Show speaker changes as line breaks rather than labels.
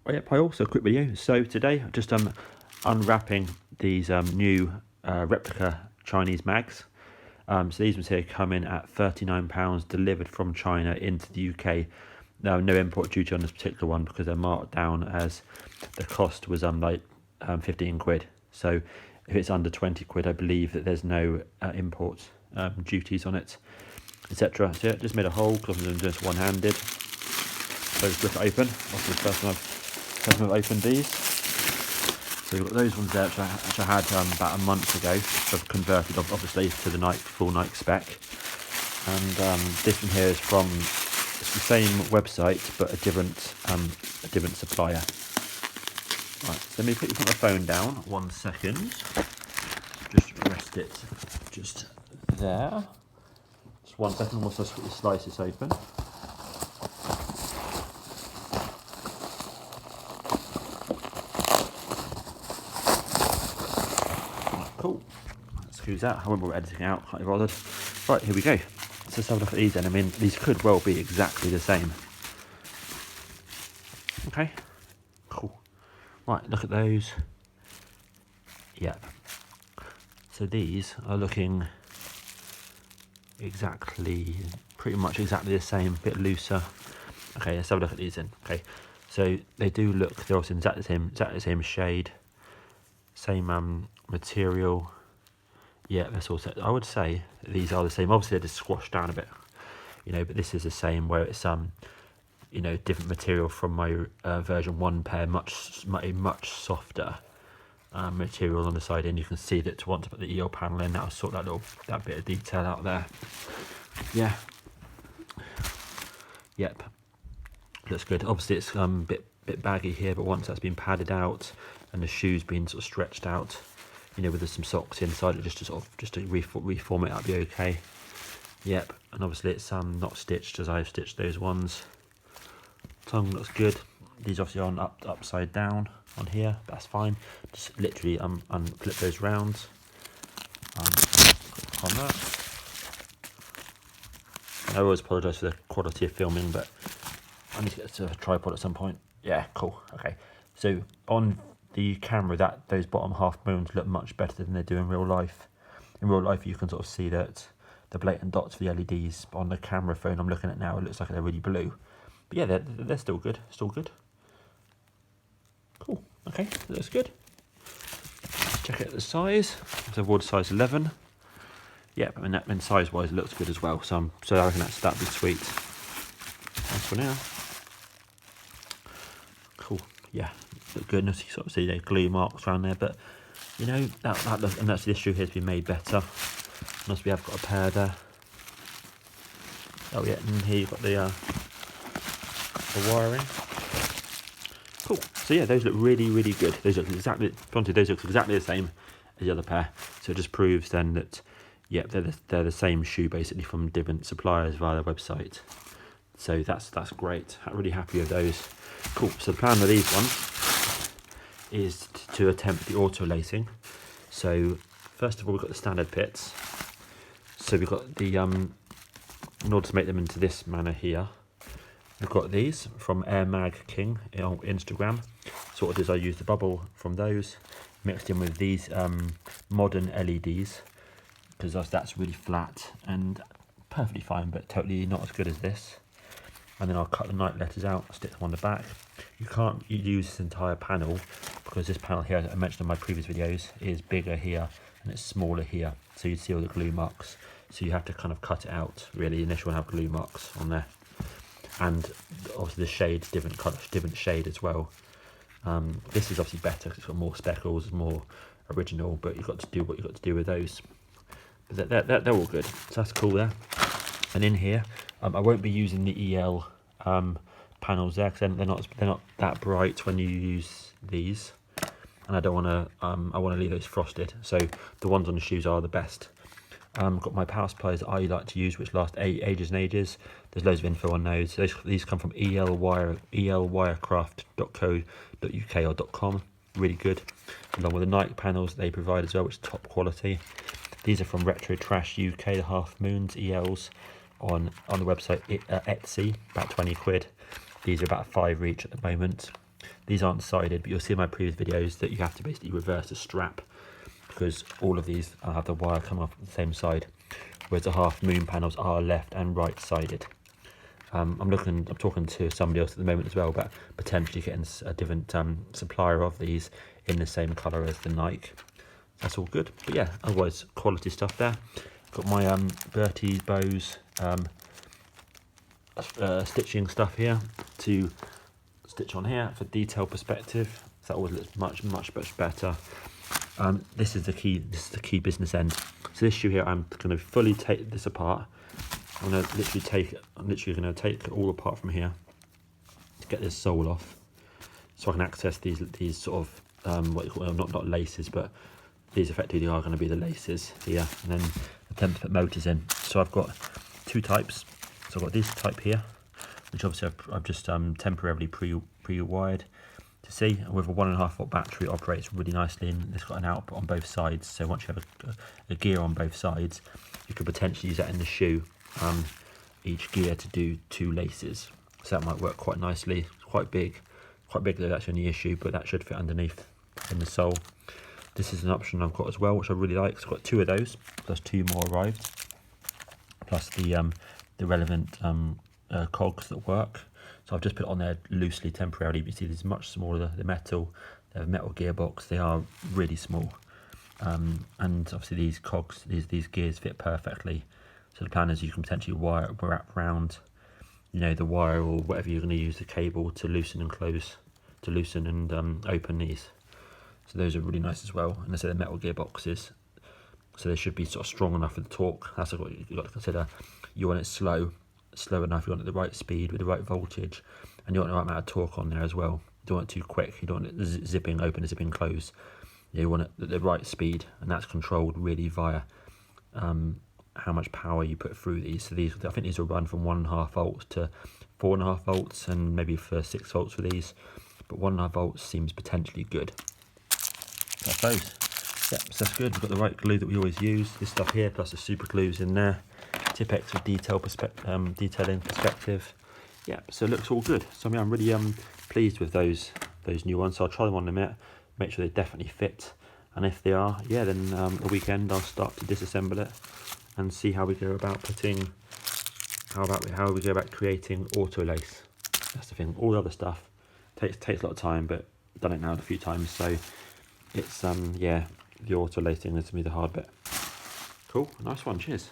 Oh, yep, I also a quick video. So today I'm just unwrapping these new replica Chinese mags. So these ones here come in at £39 delivered from China into the UK. Now, no import duty on this particular one because they're marked down as the cost was 15 quid. So if it's under 20 quid, I believe that there's no import duties on it, etc. So yeah, just made a hole because I'm just one-handed. So just rip it open. That's the first time I've opened these. So you've got those ones there, which I had about a month ago. So I've converted obviously to the full Nike spec. And this one here is from the same website but a different supplier. Right, so let me quickly put my phone down. 1 second. Just rest it just there. Just 1 second whilst I quickly slice this open. Cool. That screws out. I won't bother editing out. Can't be bothered. Right, here we go. Let's just have a look at these then. I mean, these could well be exactly the same. Okay. Cool. Right, look at those. Yep. So these are looking pretty much exactly the same, a bit looser. Okay, let's have a look at these then. Okay, so they do look, they're also exactly the same shade, same material. Yeah, that's all set. I would say that these are the same. Obviously, they're just squashed down a bit, but this is the same where it's different material from my version 1 pair, a much softer material on the side, and you can see that once I put the EL panel in, that'll sort that bit of detail out there. Yeah. Yep. Looks good. Obviously, it's bit baggy here, but once that's been padded out and the shoe's been sort of stretched out, with some socks inside it, just to reform it, that'll be okay. Yep. And obviously it's not stitched as I've stitched those ones. Tongue looks good. These obviously are on upside down on here. That's fine. Just literally unclip those round. Click on that. I always apologise for the quality of filming, but I need to get to a tripod at some point. Yeah, cool. Okay. So on the camera, those bottom half moons look much better than they do in real life. In real life, you can sort of see that the blatant dots for the LEDs. But on the camera phone I'm looking at now, it looks like they're really blue. But yeah, they're still good. Still good. Cool. Okay, that looks good. Let's check out the size. So I've ordered size 11. Yeah, and size-wise, it looks good as well. So I reckon that'd be sweet. That's for now. Cool. Yeah, look good. And you sort of see the glue marks around there, but that looks, and that's this shoe here has been made better. Must we have got a pair there. Oh yeah, and here you've got the wiring. Cool. So yeah, those look really, really good. Those look exactly the same as the other pair. So it just proves then that, yeah, they're the same shoe basically from different suppliers via their website. So that's great. I'm really happy with those. Cool. So the plan with these ones is to attempt the auto lacing. So first of all, we've got the standard pits. So we've got the in order to make them into this manner here, we've got these from Air Mag King on Instagram. So what I did is I used the bubble from those, mixed in with these modern LEDs, because that's really flat and perfectly fine, but totally not as good as this. And then I'll cut the Nike letters out, stick them on the back. You can't use this entire panel because this panel here, I mentioned in my previous videos, is bigger here and it's smaller here. So you see all the glue marks. So you have to kind of cut it out really, unless you want to have glue marks on there. And obviously the shade's different colour, different shade as well. This is obviously better because it's got more speckles, more original, but you've got to do what you've got to do with those. But they're all good, so that's cool there. And in here, I won't be using the EL panels there because they're not that bright when you use these, and I don't want to. I want to leave those frosted. So the ones on the shoes are the best. Got my power supplies that I like to use, which last ages and ages. There's loads of info on those. These come from elwirecraft.co.uk or .com. Really good, along with the Nike panels they provide as well, which is top quality. These are from Retro Trash UK, the half moons ELs on the website Etsy, about 20 quid. These are about 5 each at the moment. These aren't sided, but you'll see in my previous videos that you have to basically reverse the strap, because all of these have the wire coming off the same side, whereas the half moon panels are left and right sided. I'm talking to somebody else at the moment as well, but potentially getting a different supplier of these in the same colour as the Nike. That's all good. But yeah, otherwise quality stuff there. Got my Bttf bows stitching stuff here to stitch on here for detail perspective. So that always looks much better. This is the key business end. So this shoe here, I'm going to fully take this apart. I'm literally going to take it all apart from here to get this sole off, so I can access these sort of what you call, not laces, but these effectively are going to be the laces here, and then attempt to put motors in. So I've got two types. So I've got this type here, which obviously I've just temporarily pre-wired to see. With a 1.5 volt battery, it operates really nicely, and it's got an output on both sides. So once you have a gear on both sides, you could potentially use that in the shoe. Each gear to do 2 laces, so that might work quite nicely. It's quite big though, that's the only issue, but that should fit underneath in the sole. This is an option I've got as well, which I really like. So I've got 2 of those, plus 2 more arrived, plus the relevant cogs that work. So I've just put it on there loosely, temporarily. You see, this is much smaller. The metal gearbox, they are really small, and obviously these cogs, these gears fit perfectly. So the plan is you can potentially wrap around, you know, the wire or whatever you're going to use the cable to loosen and close, to loosen and open these. So those are really nice as well. And I say the metal gearboxes, so they should be sort of strong enough for the torque. That's what you've got to consider. You want it slow enough. You want it at the right speed with the right voltage, and you want the right amount of torque on there as well. You don't want it too quick. You don't want it zipping open, zipping close. You want it at the right speed, and that's controlled really via how much power you put through these. So these, I think these will run from 1.5 volts to 4.5 volts, and maybe for 6 volts for these, but 1.5 volts seems potentially good. That's those. Yep, so that's good. We've got the right glue that we always use. This stuff here, plus the super glues in there. Tipex for detailing perspective. Yep, so it looks all good. So I mean, I'm really pleased with those new ones. So I'll try them on in a minute, make sure they definitely fit, and if they are, yeah, then a weekend I'll start to disassemble it and see how we go about how we go about creating auto lace. That's the thing. All the other stuff takes a lot of time, but I've done it now a few times, so it's yeah, the auto lacing is to me the hard bit. Cool, nice one, cheers.